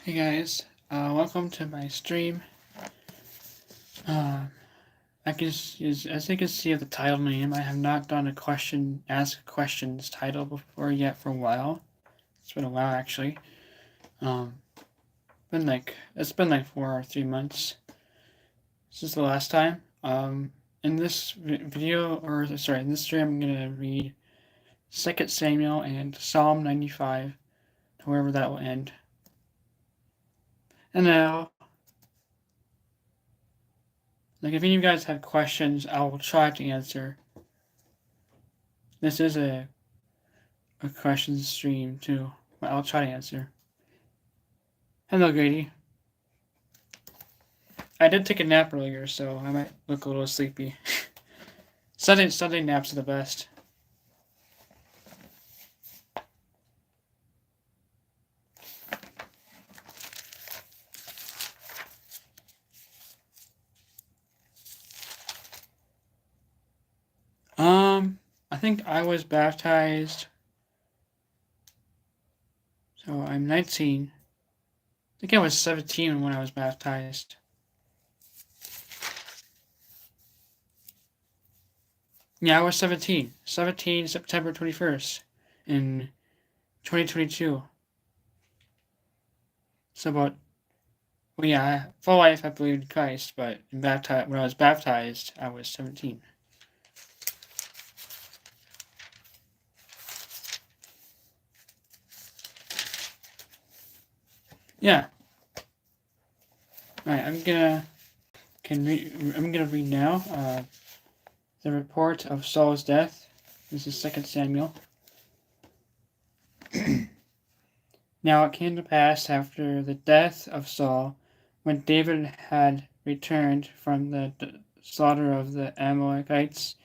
Hey guys, welcome to my stream. Uh, as you can see at the title name, I have not done ask questions title before yet for a while. It's been a while actually. Um, it's been like 4 or 3 months since the last time. In this in this stream, I'm gonna read 2 Samuel and Psalm 95, wherever that will end. And now, like if any of you guys have questions, I will try to answer. This is a question stream too, but I'll try to answer. Hello, Grady. I did take a nap earlier, so I might look a little sleepy. Sunday naps are the best. I think I was baptized. So I'm 19. I think I was 17 when I was baptized. Yeah, I was 17. 17 September 21st in 2022. So full life I believed in Christ, but when I was baptized, I was 17. Yeah. All right, I'm gonna read now the report of Saul's death. This is 2 Samuel. Now it came to pass after the death of Saul, when David had returned from the slaughter of the Amalekites,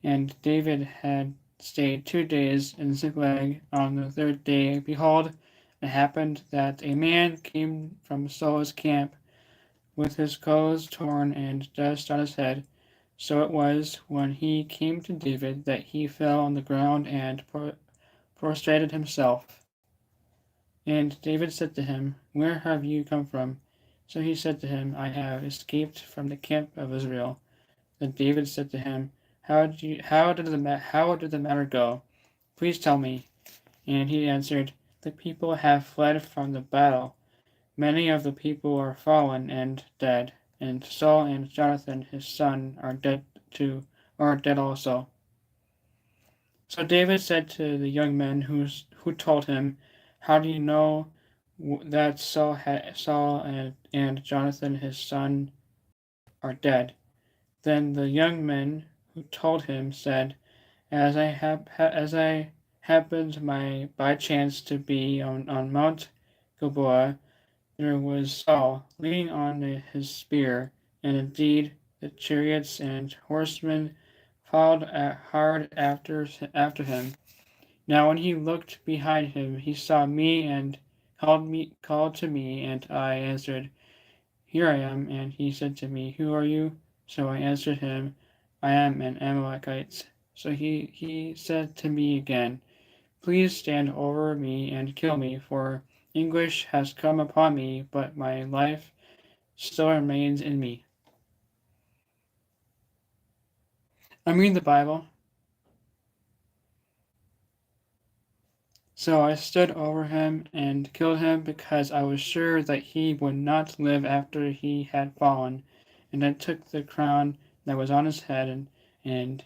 and David had stayed 2 days in Ziklag. On the third day, behold, it happened that a man came from Saul's camp with his clothes torn and dust on his head. So it was, when he came to David, that he fell on the ground and prostrated himself. And David said to him, Where have you come from? So he said to him, I have escaped from the camp of Israel. Then David said to him, How did the matter go? Please tell me. And he answered, The people have fled from the battle. Many of the people are fallen and dead, and Saul and Jonathan his son are dead also. So David said to the young men who told him, How do you know that Saul and Jonathan his son are dead? Then the young men who told him said, As I happened by chance to be on Mount Gilboa, there was Saul leaning on his spear, and indeed the chariots and horsemen followed hard after him. Now when he looked behind him, he saw me and called to me, and I answered, Here I am. And he said to me, Who are you? So I answered him, I am an Amalekite. So he said to me again, Please stand over me and kill me, for anguish has come upon me, but my life still remains in me. I'm reading the Bible. So I stood over him and killed him, because I was sure that he would not live after he had fallen. And I took the crown that was on his head and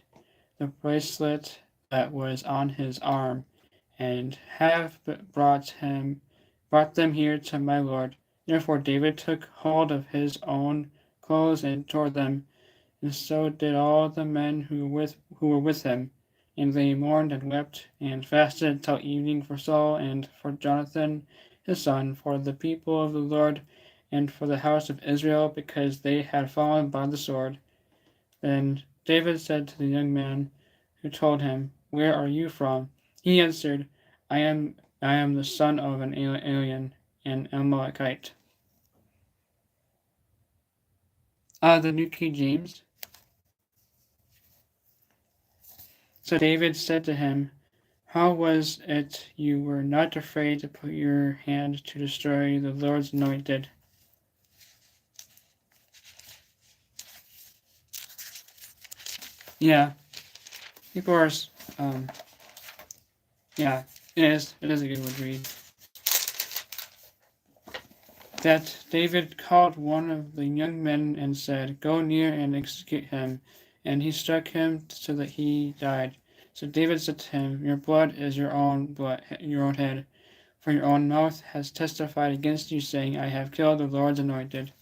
the bracelet that was on his arm, and have brought them here to my lord. Therefore David took hold of his own clothes and tore them, and so did all the men who were with him. And they mourned and wept and fasted till evening for Saul and for Jonathan his son, for the people of the Lord, and for the house of Israel, because they had fallen by the sword. Then David said to the young man who told him, Where are you from? He answered, I am the son of an alien, an Amalekite. The New King James. So David said to him, How was it you were not afraid to put your hand to destroy the Lord's anointed? Yeah, people are, um, yeah, it is. It is a good one to read. That David called one of the young men and said, "Go near and execute him." And he struck him so that he died. So David said to him, "Your blood is your own blood, your own head. For your own mouth has testified against you, saying, I have killed the Lord's anointed."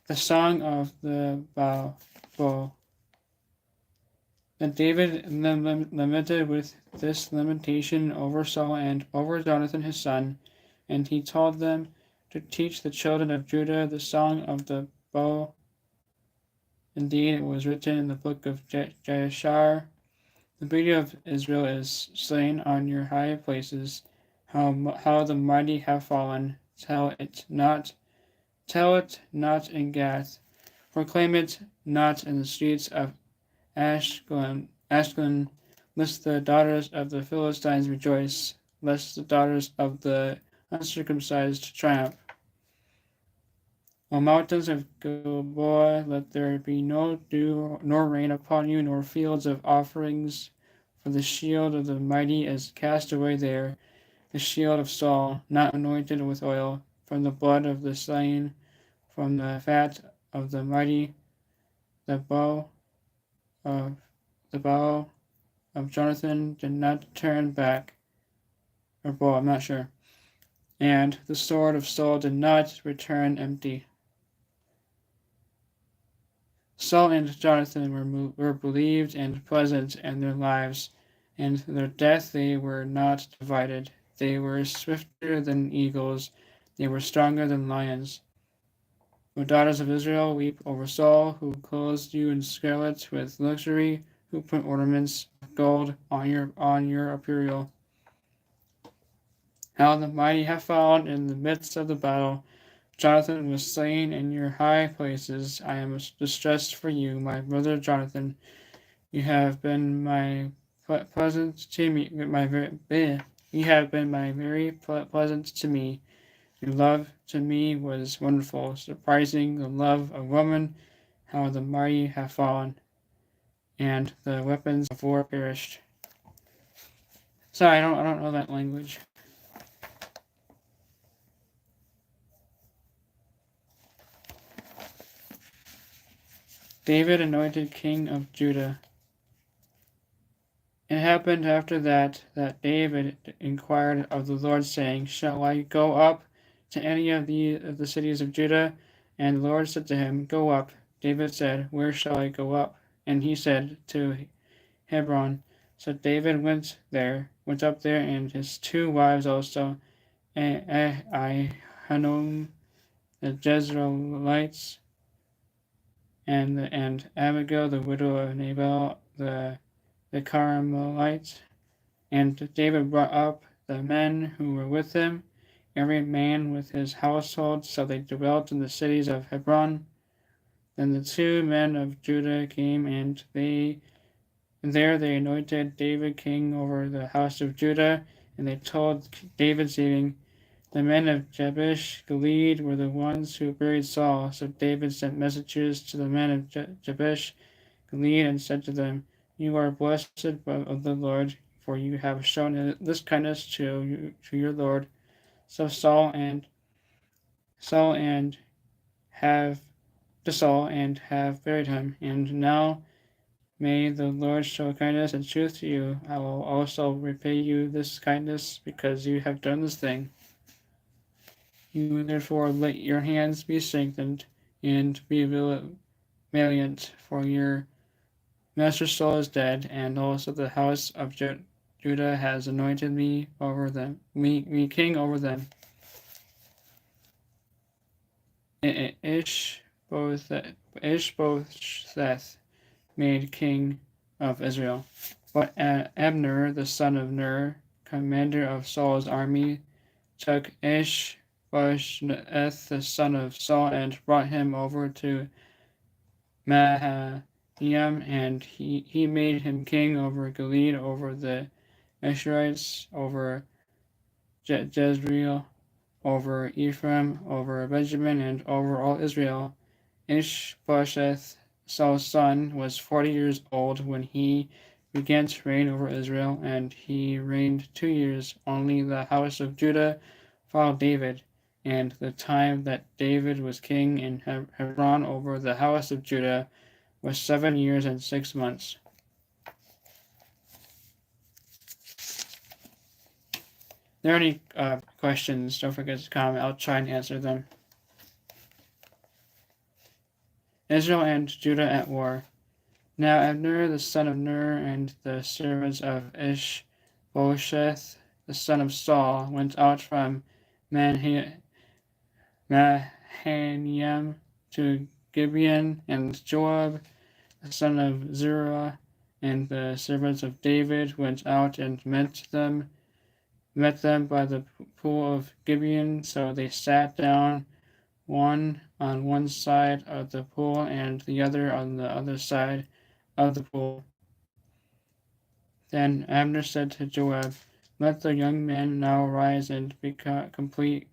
The Song of the Bow. Then David lamented with this lamentation over Saul and over Jonathan his son, and he told them to teach the children of Judah the song of the bow. Indeed, it was written in the book of Jashar. The beauty of Israel is slain on your high places. How the mighty have fallen. Tell it not in Gath. Proclaim it not in the streets of Ashkelon, lest the daughters of the Philistines rejoice, lest the daughters of the uncircumcised triumph. O mountains of Gilboa, let there be no dew nor rain upon you, nor fields of offerings, for the shield of the mighty is cast away there, the shield of Saul, not anointed with oil, from the blood of the slain, from the fat of the mighty, the bow of the bow of Jonathan did not turn back, or bow, I'm not sure, and the sword of Saul did not return empty. Saul and Jonathan were believed and pleasant in their lives, and their death they were not divided. They were swifter than eagles, they were stronger than lions. O daughters of Israel, weep over Saul, who clothed you in scarlet with luxury, who put ornaments of gold on your apparel. How the mighty have fallen in the midst of the battle. Jonathan was slain in your high places. I am distressed for you, my brother Jonathan. You have been my pleasant to me. You have been my very pleasant to me. Your love to me was wonderful, surprising. The love of woman. How the mighty have fallen, and the weapons of war perished. Sorry, I don't know that language. David anointed king of Judah. It happened after that David inquired of the Lord, saying, Shall I go up to any of the cities of Judah? And the Lord said to him, Go up. David said, Where shall I go up? And he said, To Hebron. So David went up there, and his 2 wives also, Ahinoam the Jezreelites, and Abigail the widow of Nabal the Carmelite. And David brought up the men who were with him, every man with his household, so they dwelt in the cities of Hebron. Then the 2 men of Judah came, and there they anointed David king over the house of Judah, and they told David, saying, The men of Jabesh Gilead were the ones who buried Saul. So David sent messengers to the men of Jabesh Gilead and said to them, You are blessed of the Lord, for you have shown this kindness to your Lord. So Saul and have buried him. And now may the Lord show kindness and truth to you. I will also repay you this kindness, because you have done this thing. You therefore let your hands be strengthened, and be valiant, for your master Saul is dead, and also the house of Judah has anointed me over them, me king over them. Ishbosheth made king of Israel. But Abner, the son of Ner, commander of Saul's army, took Ishbosheth, the son of Saul, and brought him over to Mahanaim, and he made him king over Gilead, over the Asherites, over Jezreel, over Ephraim, over Benjamin, and over all Israel. Ishbosheth, Saul's son, was 40 years old when he began to reign over Israel, and he reigned 2 years. Only the house of Judah followed David, and the time that David was king in Hebron over the house of Judah was 7 years and 6 months. If there are any questions, don't forget to comment. I'll try and answer them. Israel and Judah at war. Now Abner the son of Ner and the servants of Ishbosheth the son of Saul went out from Mahanaim to Gibeon, and Joab the son of Zeruiah and the servants of David went out and met them by the pool of Gibeon. So they sat down, one on one side of the pool and the other on the other side of the pool. Then Abner said to Joab, "Let the young men now rise and compete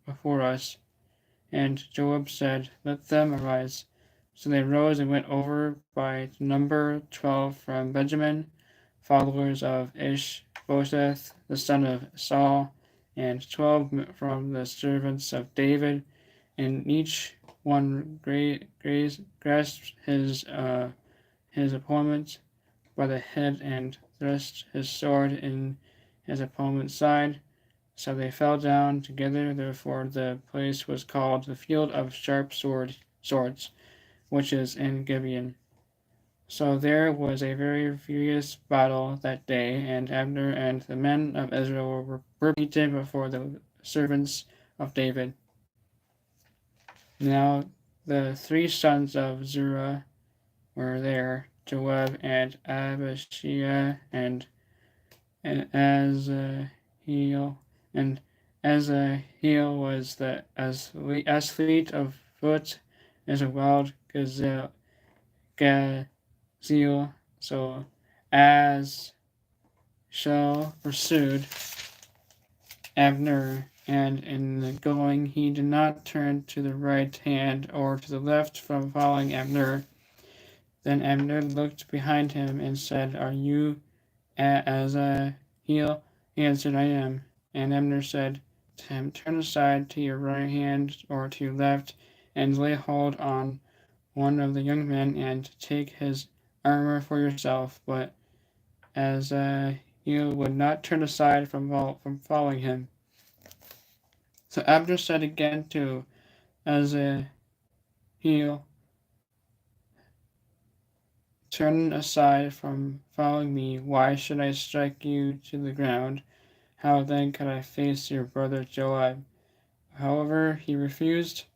before us." And Joab said, "Let them arise." So they rose and went over by number 12 from Benjamin, followers of Ishbosheth the son of Saul, and 12 from the servants of David, and each one grasped his opponent by the head and thrust his sword in his opponent's side. So they fell down together. Therefore the place was called the Field of Sharp Swords, which is in Gibeon. So there was a very furious battle that day, and Abner and the men of Israel were beaten before the servants of David. Now the three sons of Zeruiah were there, Joab and Abishai and Asahel, and Asahel was as fleet of foot as a wild gazelle. So as Shaul pursued Abner, and in the going he did not turn to the right hand or to the left from following Abner. Then Abner looked behind him and said, "Are you Asahel?" He answered, "I am." And Abner said to him, "Turn aside to your right hand or to your left, and lay hold on one of the young men, and take his armor for yourself." But Asahel would not turn aside from following him. So Abner said again to Asahel, "Turn aside from following me. Why should I strike you to the ground? How then could I face your brother Joab?" However, he refused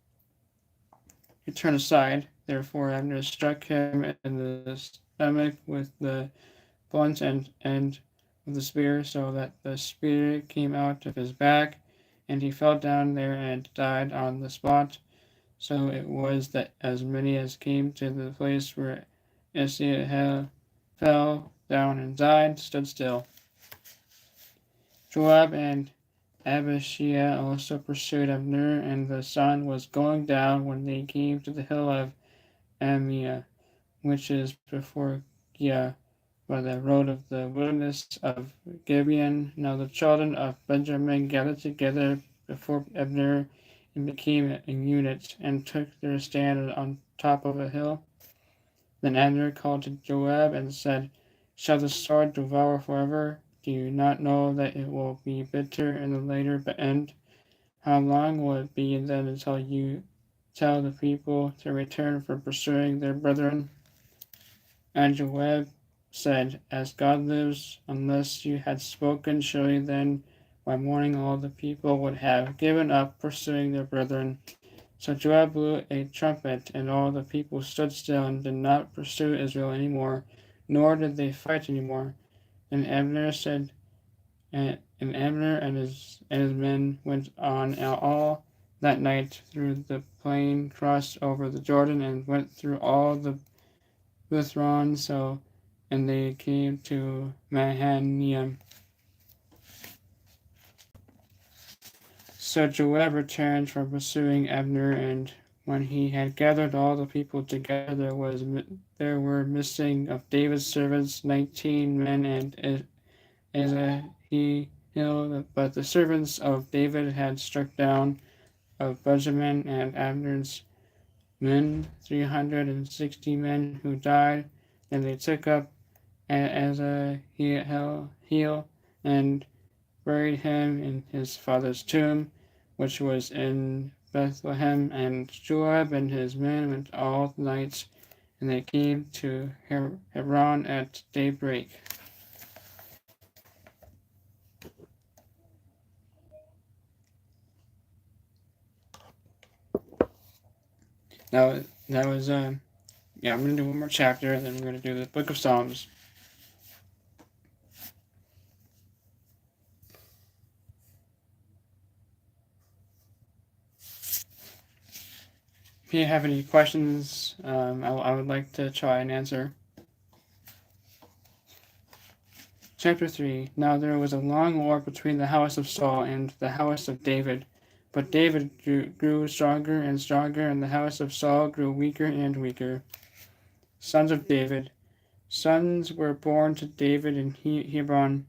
to turn aside. Therefore Abner struck him in the stomach with the blunt end of the spear, so that the spear came out of his back, and he fell down there and died on the spot. So it was that as many as came to the place where Asahel fell down and died stood still. Joab and Abishai also pursued Abner, and the sun was going down when they came to the hill of Amiah, which is before Giah, by the road of the wilderness of Gibeon. Now the children of Benjamin gathered together before Abner and became a unit, and took their stand on top of a hill. Then Abner called to Joab and said, "Shall the sword devour forever? Do you not know that it will be bitter in the later end? How long will it be then until you tell the people to return from pursuing their brethren?" And Joab said, "As God lives, unless you had spoken, surely then by morning all the people would have given up pursuing their brethren." So Joab blew a trumpet, and all the people stood still and did not pursue Israel any more, nor did they fight any more. And Abner and his men went on all that night through the plain, crossed over the Jordan, and went through all the Bithron. So and they came to Mahanaim. So Joab returned from pursuing Abner, and when he had gathered all the people together, there were missing of David's servants 19 men, and Asahel, but the servants of David had struck down of Benjamin and Abner's men 360 men who died, and they took up Asahel and buried him in his father's tomb, which was in Bethlehem. And Joab and his men went all night, and they came to Hebron at daybreak. That was I'm gonna do one more chapter, and then we're gonna do the Book of Psalms. If you have any questions, I would like to try and answer. Chapter 3. Now there was a long war between the house of Saul and the house of David. But David grew stronger and stronger, and the house of Saul grew weaker and weaker. Sons of David. Sons were born to David in Hebron.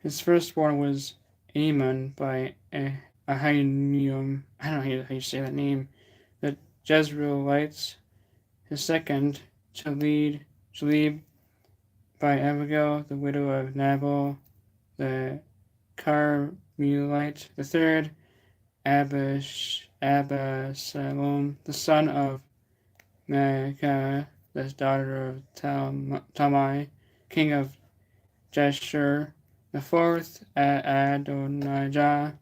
His firstborn was Amon by Ahinoam. I don't know how you say that name. The Jezreelites. His second, Chalib by Abigail, the widow of Nabal the Carmelite. The third, Absalom, the son of Maacah, the daughter of Talmai, king of Jeshur. The fourth, Adonijah,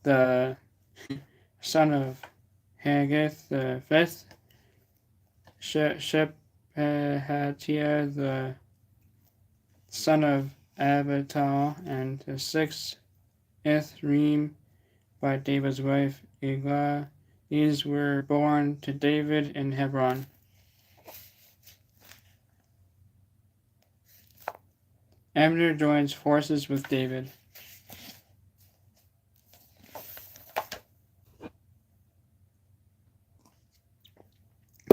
the son of Haggith. The fifth, Shephatiah, the son of Abital. And the sixth, Ithream, by David's wife Eglah. These were born to David in Hebron. Abner joins forces with David.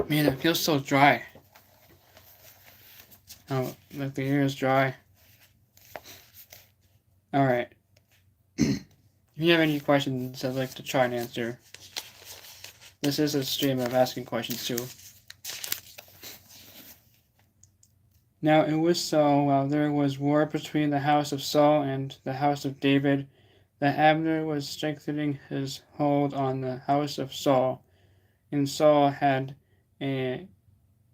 Man, it feels so dry. Oh, like the air is dry. Alright. If you have any questions I'd like to try and answer. This is a stream of asking questions too. Now it was so, while there was war between the house of Saul and the house of David, that Abner was strengthening his hold on the house of Saul. And Saul had a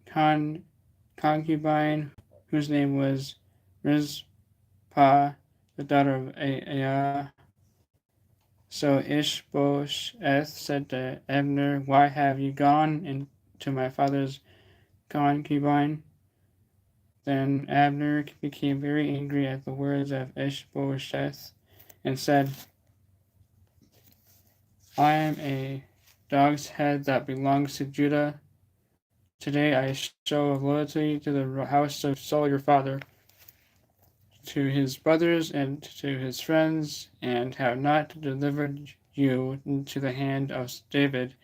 concubine whose name was Rizpah, the daughter of Aiah. So Ishbosheth said to Abner, "Why have you gone into my father's concubine?" Then Abner became very angry at the words of Ishbosheth and said, "I am a dog's head that belongs to Judah. Today I show loyalty to the house of Saul your father, to his brothers and to his friends, and have not delivered you into the hand of David.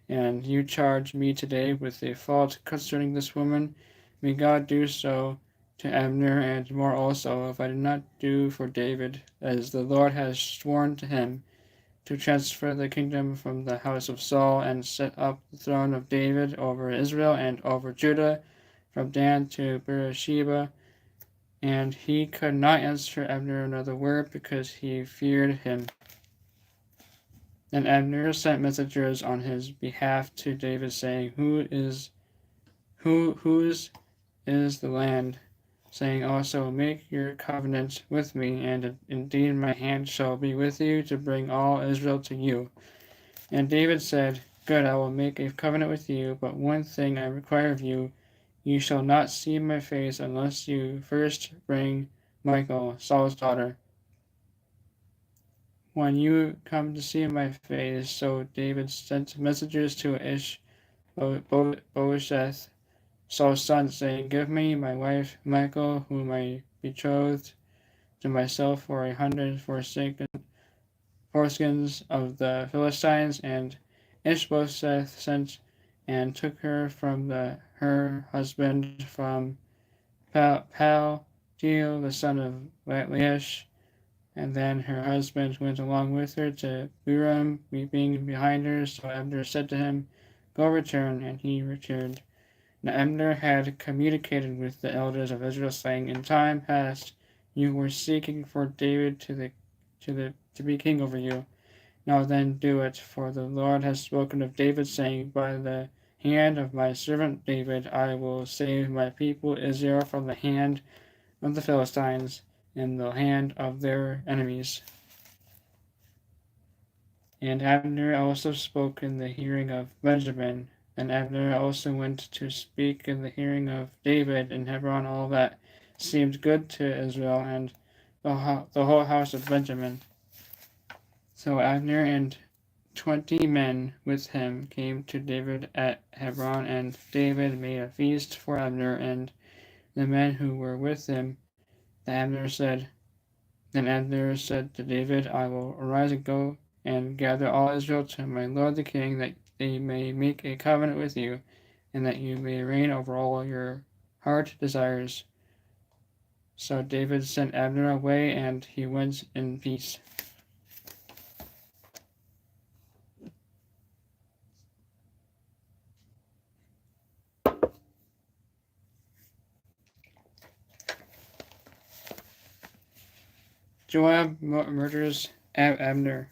And you charge me today with a fault concerning this woman. May God do so to Abner, and more also, if I do not do for David, as the Lord has sworn to him, to transfer the kingdom from the house of Saul, and set up the throne of David over Israel and over Judah, from Dan to Beersheba." And he could not answer Abner another word, because he feared him. Then Abner sent messengers on his behalf to David, saying, Whose is the land? Saying also, "Make your covenant with me, and indeed my hand shall be with you to bring all Israel to you." And David said, "Good, I will make a covenant with you, but one thing I require of you: you shall not see my face unless you first bring Michal, Saul's daughter. When you come to see my face." So David sent messengers to Ishbosheth Saul's son, saying, Give me my wife Michal, whom I betrothed to myself for 100 foreskins of the Philistines. And Ishbosheth sent and took her from her husband from Paltiel, the son of Laish. And then her husband went along with her to Biram, weeping behind her. So Abner said to him, Go return. And he returned. Now Abner had communicated with the elders of Israel, saying, In time past you were seeking for David to be king over you. Now then do it, for the Lord has spoken of David, saying, By the hand of my servant David I will save my people Israel from the hand of the Philistines and the hand of their enemies. And Abner also spoke in the hearing of Benjamin. And Abner also went to speak in the hearing of David in Hebron all that seemed good to Israel and the whole house of Benjamin. So Abner and 20 men with him came to David at Hebron, and David made a feast for Abner and the men who were with him. Then Abner said to David, I will arise and go and gather all Israel to my lord the king, that they may make a covenant with you, and that you may reign over all your heart desires. So David sent Abner away, and he went in peace. Joab murders Abner.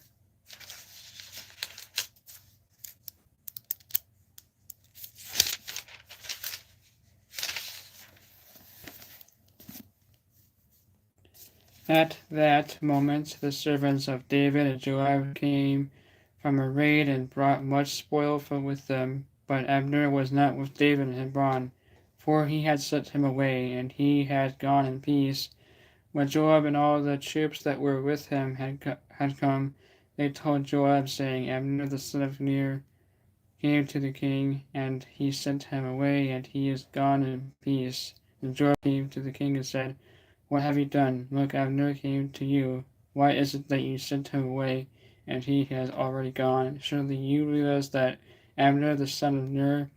At that moment the servants of David and Joab came from a raid and brought much spoil with them. But Abner was not with David in Hebron, for he had sent him away, and he had gone in peace. When Joab and all the troops that were with him had come, they told Joab, saying, Abner the son of Ner came to the king, and he sent him away, and he is gone in peace. And Joab came to the king and said, What have you done? Look, Abner came to you. Why is it that you sent him away, and he has already gone? Surely you realize that Abner the son of Ner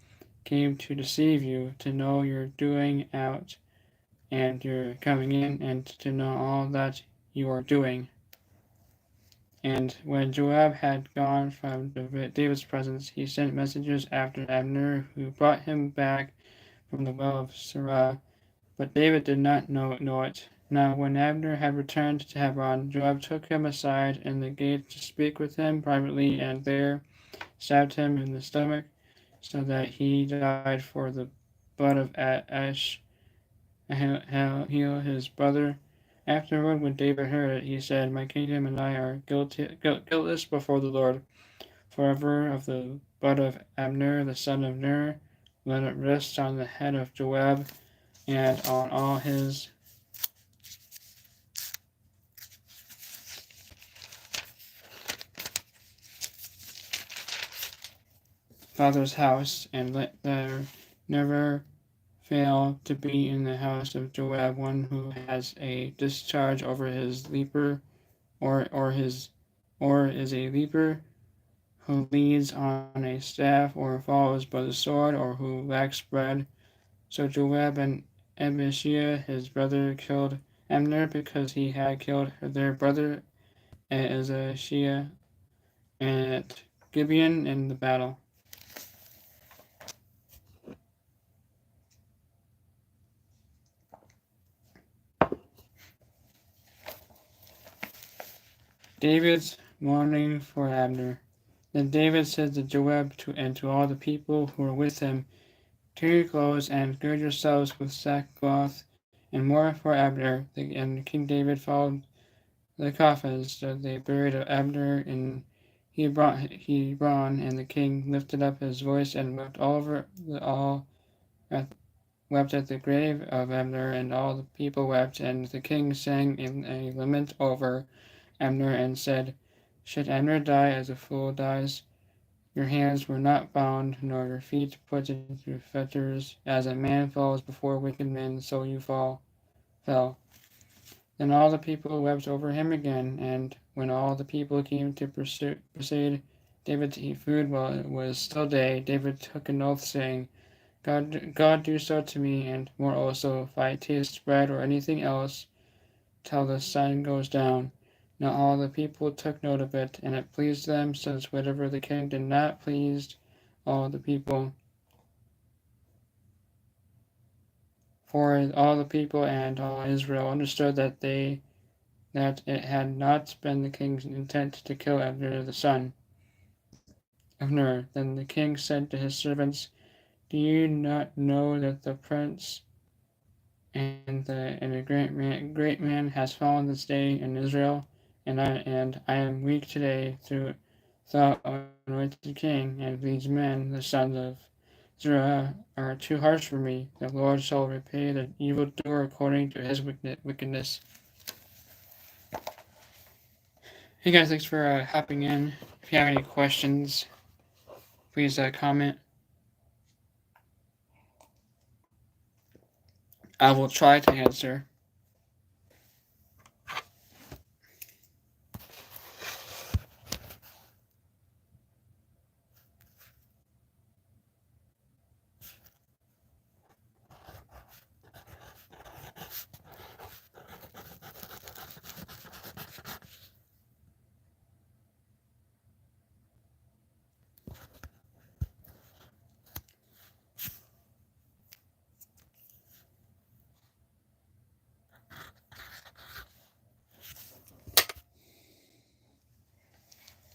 came to deceive you, to know your doing out and your coming in, and to know all that you are doing. And when Joab had gone from David's presence, he sent messengers after Abner, who brought him back from the well of Sirah. But David did not know it. Now when Abner had returned to Hebron, Joab took him aside in the gate to speak with him privately, and there stabbed him in the stomach, so that he died for the blood of Ahio, his brother. Afterward, when David heard it, he said, My kingdom and I are guiltless before the Lord forever of the blood of Abner, the son of Ner. Let it rest on the head of Joab and on all his father's house, and let there never fail to be in the house of Joab one who has a discharge over his leaper, or is a leaper, who leads on a staff, or falls by the sword, or who lacks bread. So Joab and Abishai his brother killed Abner, because he had killed their brother Asahel at Gibeon in the battle. David's mourning for Abner. Then David said to Joab and to all the people who were with him, Tear your clothes and gird yourselves with sackcloth, and mourn for Abner. And King David followed the coffins that they buried Abner in Hebron, and the king lifted up his voice and wept wept at the grave of Abner, and all the people wept. And the king sang in a lament over Abner and said, Should Abner die as a fool dies? Your hands were not bound, nor your feet put into fetters. As a man falls before wicked men, so you fell. Then all the people wept over him again, and when all the people came to persuade David to eat food while it was still day, David took an oath, saying, God do so to me, and more also, if I taste bread or anything else, till the sun goes down. Now all the people took note of it, and it pleased them, since whatever the king did not please all the people. For all the people and all Israel understood that it had not been the king's intent to kill Abner the son of Ner. Then the king said to his servants, Do you not know that the prince and a great man has fallen this day in Israel, and I am weak today through the anointed king, and these men, the sons of Zerah, are too harsh for me. The Lord shall repay the evildoer according to his wickedness. Hey guys, thanks for hopping in. If you have any questions, please comment. I will try to answer.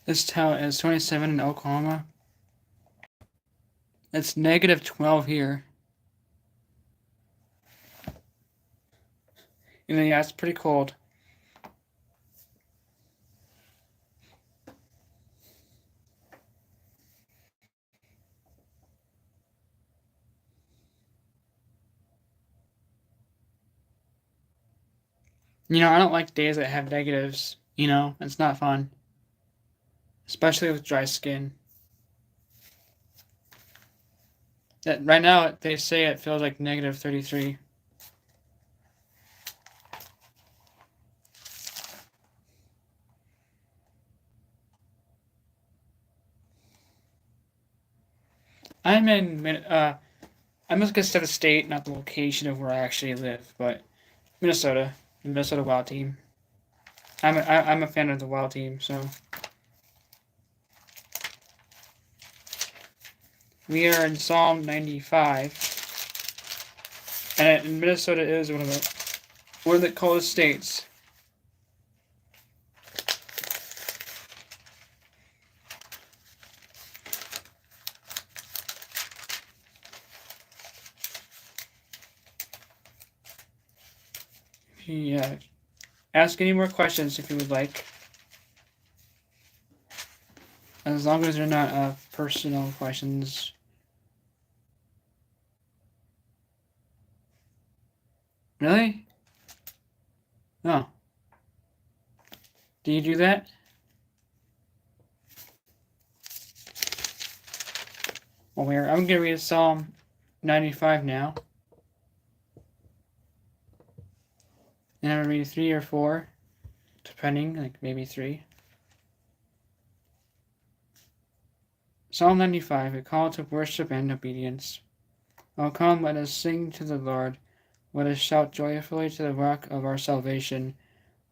This town is 27 in Oklahoma. It's negative 12 here. And yeah, it's pretty cold. I don't like days that have negatives. It's not fun. Especially with dry skin. Right now, they say it feels like negative 33. I'm just gonna say the state, not the location of where I actually live, but Minnesota, the Minnesota Wild team. I'm a fan of the Wild team, so we are in Psalm 95, and Minnesota is one of the coldest states. Yeah. Ask any more questions if you would like. As long as they're not personal questions. Really? Oh. Do you do that? Well, I'm going to read Psalm 95 now. And I'm going to read 3 or 4, depending, like maybe 3. Psalm 95, a call to worship and obedience. Oh, come, let us sing to the Lord. Let us shout joyfully to the rock of our salvation.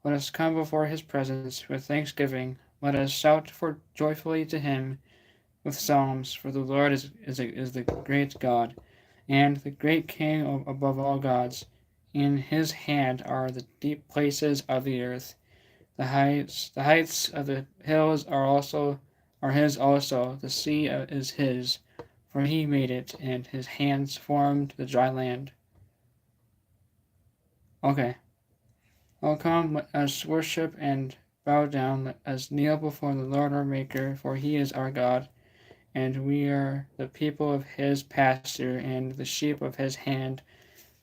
Let us come before his presence with thanksgiving. Let us shout joyfully to him with psalms, for the Lord is the great God, and the great King above all gods. In his hand are the deep places of the earth. The heights of the hills are his also. The sea is his, for he made it, and his hands formed the dry land. Okay. Oh, come, let us worship and bow down. Let us kneel before the Lord our Maker, for he is our God, and we are the people of his pasture and the sheep of his hand.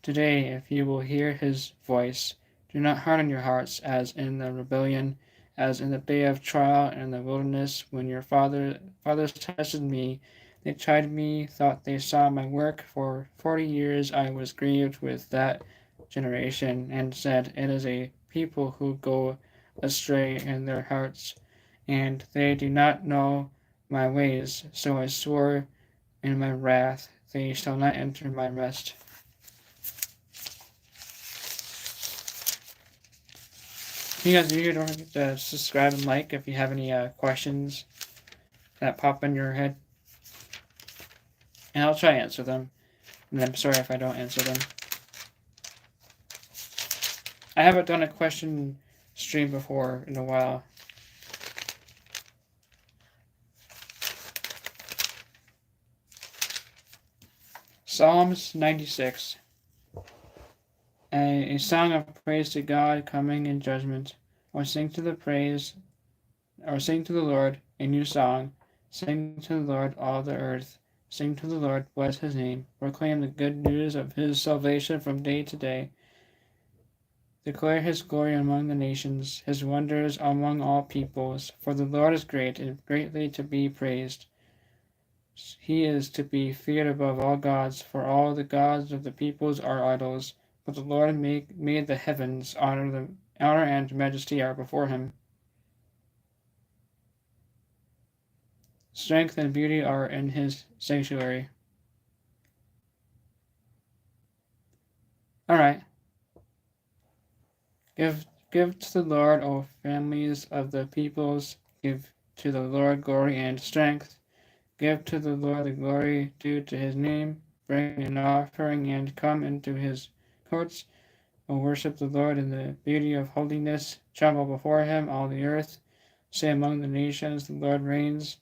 Today, if you will hear his voice, do not harden your hearts as in the rebellion, as in the day of trial in the wilderness, when your fathers tested me. They tried me, thought they saw my work. For 40 years I was grieved with that generation, and said, it is a people who go astray in their hearts, and they do not know my ways. So I swore in my wrath, they shall not enter my rest. You guys, don't forget to subscribe and like if you have any questions that pop in your head. And I'll try to answer them. And I'm sorry if I don't answer them. I haven't done a question stream before in a while. Psalms 96. A song of praise to God coming in judgment. Or sing to the Lord a new song. Sing to the Lord all the earth. Sing to the Lord, bless his name. Proclaim the good news of his salvation from day to day. Declare his glory among the nations, his wonders among all peoples. For the Lord is great and greatly to be praised. He is to be feared above all gods, for all the gods of the peoples are idols. But the Lord made the heavens, honor and majesty are before him. Strength and beauty are in his sanctuary. Alright. Give to the Lord, O families of the peoples. Give to the Lord glory and strength. Give to the Lord the glory due to his name. Bring an offering and come into his courts. O worship the Lord in the beauty of holiness. Tremble before him, all the earth. Say among the nations, the Lord reigns.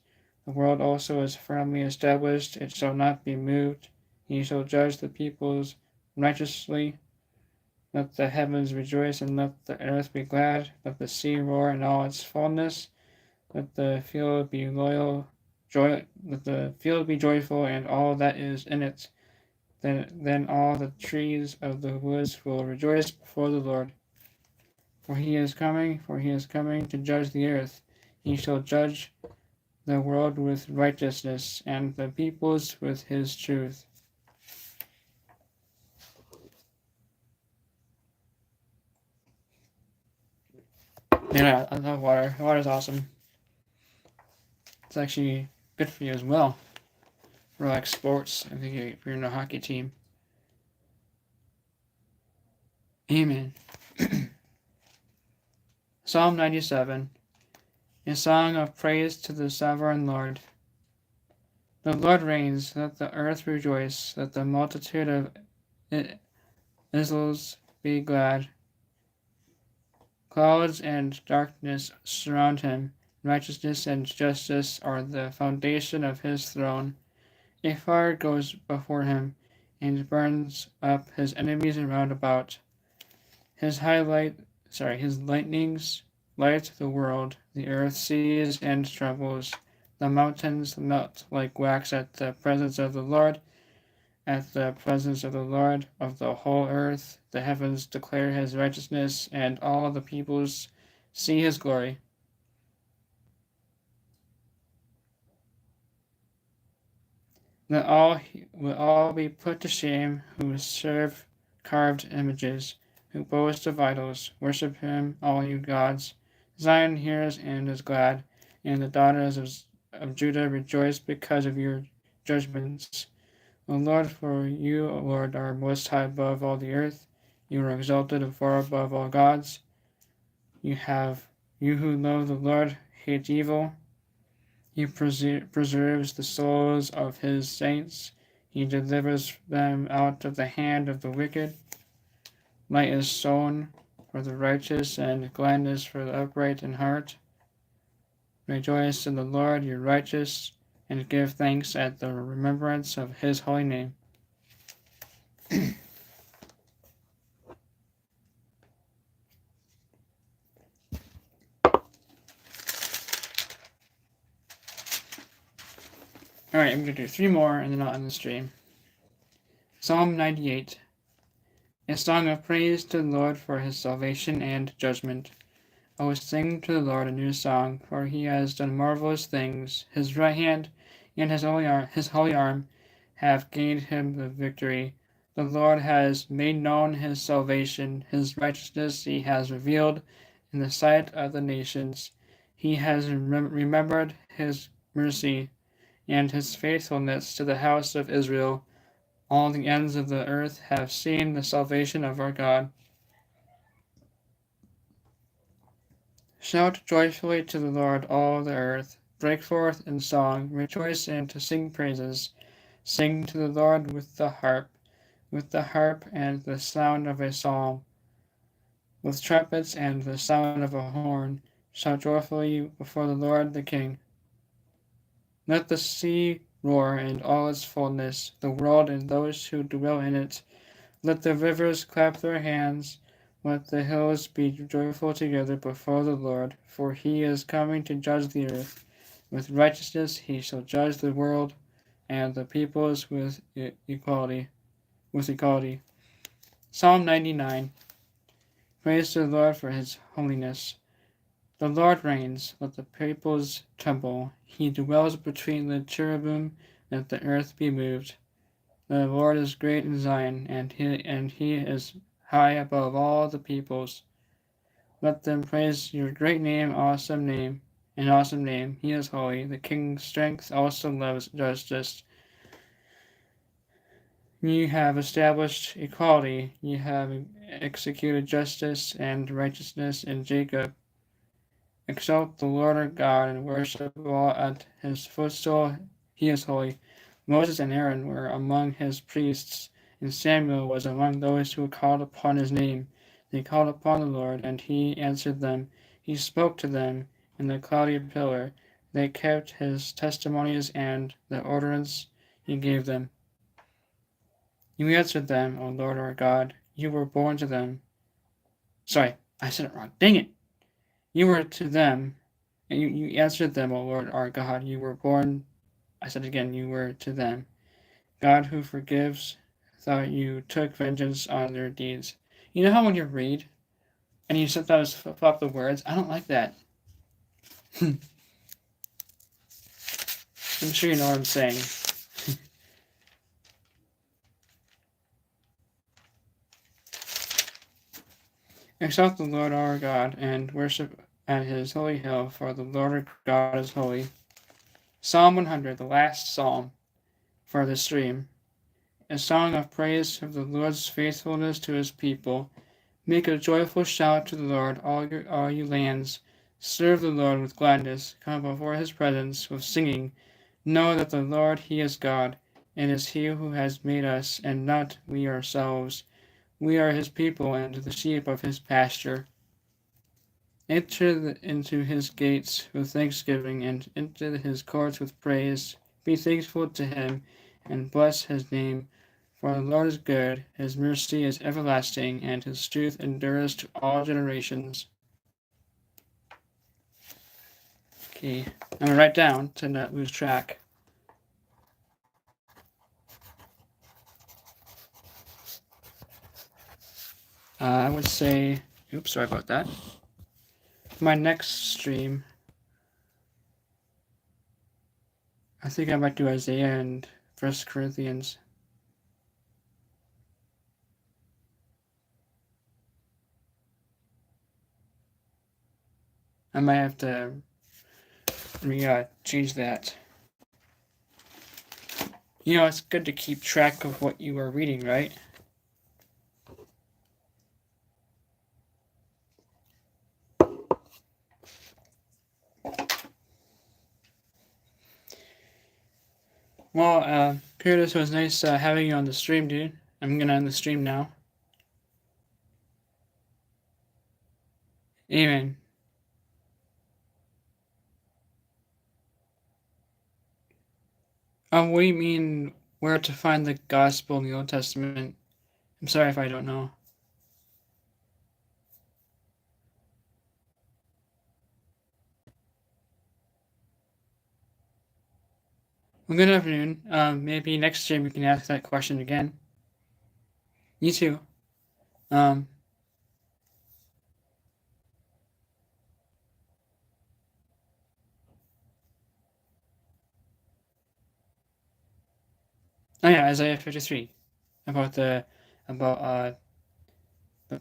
The world also is firmly established. It shall not be moved. He shall judge the peoples righteously. Let the heavens rejoice and let the earth be glad. Let the sea roar in all its fullness. Let the field be let the field be joyful and all that is in it. Then all the trees of the woods will rejoice before the Lord. For he is coming to judge the earth. He shall judge the world with righteousness and the peoples with his truth. Yeah, I love water. Water's awesome. It's actually good for you as well. For like sports, I think if you're in a hockey team. Amen. Psalm 97. A song of praise to the sovereign Lord. The Lord reigns, let the earth rejoice, let the multitude of isles be glad. Clouds and darkness surround him. Righteousness and justice are the foundation of his throne. A fire goes before him and burns up his enemies around about. His lightnings light the world. The earth sees and trembles. The mountains melt like wax at the presence of the Lord. At the presence of the Lord of the whole earth, the heavens declare his righteousness, and all the peoples see his glory. Let all be put to shame who serve carved images, who boast of idols. Worship him, all you gods. Zion hears and is glad, and the daughters of Judah rejoice because of your judgments. O Lord, for you, O Lord, are most high above all the earth. You are exalted and far above all gods. You who love the Lord hate evil. He preserves the souls of his saints. He delivers them out of the hand of the wicked. Light is sown for the righteous, and gladness for the upright in heart. Rejoice in the Lord, you righteous, and give thanks at the remembrance of his holy name. Alright, I'm going to do 3 more and then I'll end the stream. Psalm 98. A song of praise to the Lord for his salvation and judgment. O sing to the Lord a new song, for he has done marvelous things. His right hand and his holy arm have gained him the victory. The Lord has made known his salvation. His righteousness he has revealed in the sight of the nations. He has remembered his mercy and his faithfulness to the house of Israel. All the ends of the earth have seen the salvation of our God. Shout joyfully to the Lord, all the earth. Break forth in song, rejoice and to sing praises. Sing to the Lord with the harp and the sound of a psalm, with trumpets and the sound of a horn. Shout joyfully before the Lord the King. Let the sea roar in all its fullness, the world and those who dwell in it. Let the rivers clap their hands. Let the hills be joyful together before the Lord, for he is coming to judge the earth. With righteousness he shall judge the world and the peoples with equality. Psalm 99. Praise to the Lord for his holiness. The Lord reigns, let the peoples tremble. He dwells between the cherubim, let the earth be moved. The Lord is great in Zion, and he is high above all the peoples. Let them praise your great name, an awesome name. He is holy. The King's strength also loves justice. You have established equality. You have executed justice and righteousness in Jacob. Exalt the Lord our God and worship all at his footstool. He is holy. Moses and Aaron were among his priests, and Samuel was among those who called upon his name. They called upon the Lord, and he answered them. He spoke to them in the cloudy pillar. They kept his testimonies and the ordinance he gave them. You answered them, O Lord our God. You were born to them. Sorry, I said it wrong. Dang it! You were to them, and you answered them, O Lord our God. You were born. I said again, you were to them. God who forgives, thought you took vengeance on their deeds. You know how when you read and you sometimes flip up the words? I don't like that. I'm sure you know what I'm saying. Exalt the Lord our God and worship at his holy hill, for the Lord our God is holy. Psalm 100, the last psalm for the stream. A song of praise of the Lord's faithfulness to his people. Make a joyful shout to the Lord, all you lands. Serve the Lord with gladness. Come before his presence with singing. Know that the Lord, he is God. It is he who has made us, and not we ourselves. We are his people and the sheep of his pasture. Enter into his gates with thanksgiving, and into his courts with praise. Be thankful to him, and bless his name. For the Lord is good, his mercy is everlasting, and his truth endures to all generations. Okay, I'm going to write down to not lose track. I would say, oops, sorry about that. My next stream, I think I might do Isaiah and 1 Corinthians. I might have to change that. You know, it's good to keep track of what you are reading, right? Well, Curtis, it was nice having you on the stream, dude. I'm gonna end the stream now. Amen. What do you mean where to find the gospel in the Old Testament? I'm sorry if I don't know. Well, good afternoon. Maybe next stream we can ask that question again. You too. Oh yeah, Isaiah 53 about the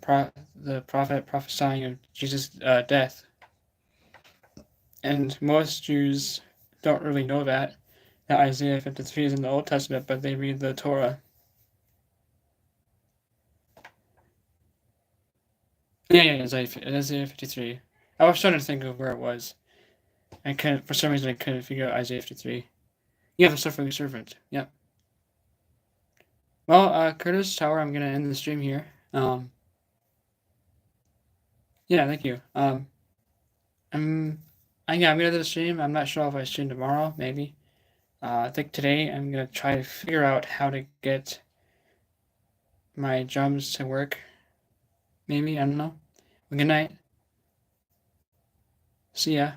prophet prophesying of Jesus' death, and most Jews don't really know that Isaiah 53 is in the Old Testament, but they read the Torah. Yeah, Isaiah 53. I was trying to think of where it was. I couldn't, for some reason, I couldn't figure out Isaiah 53. Yeah, the suffering servant. Yep. Well, Curtis Tower, I'm gonna end the stream here. Yeah, thank you. I'm, yeah, I'm gonna do the stream. I'm not sure if I stream tomorrow, maybe. I think today I'm gonna try to figure out how to get my drums to work. Maybe, I don't know. Well, good night. See ya.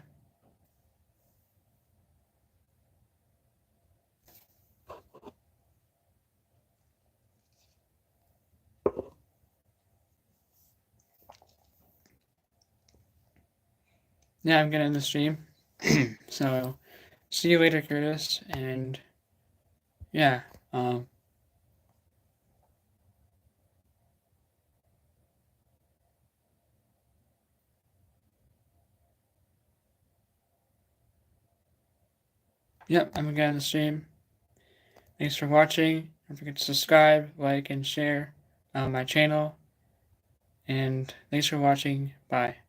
Yeah, I'm gonna end the stream. So, see you later, Curtis. And yeah, yep, I'm gonna end the stream. Thanks for watching. Don't forget to subscribe, like, and share my channel. And thanks for watching. Bye.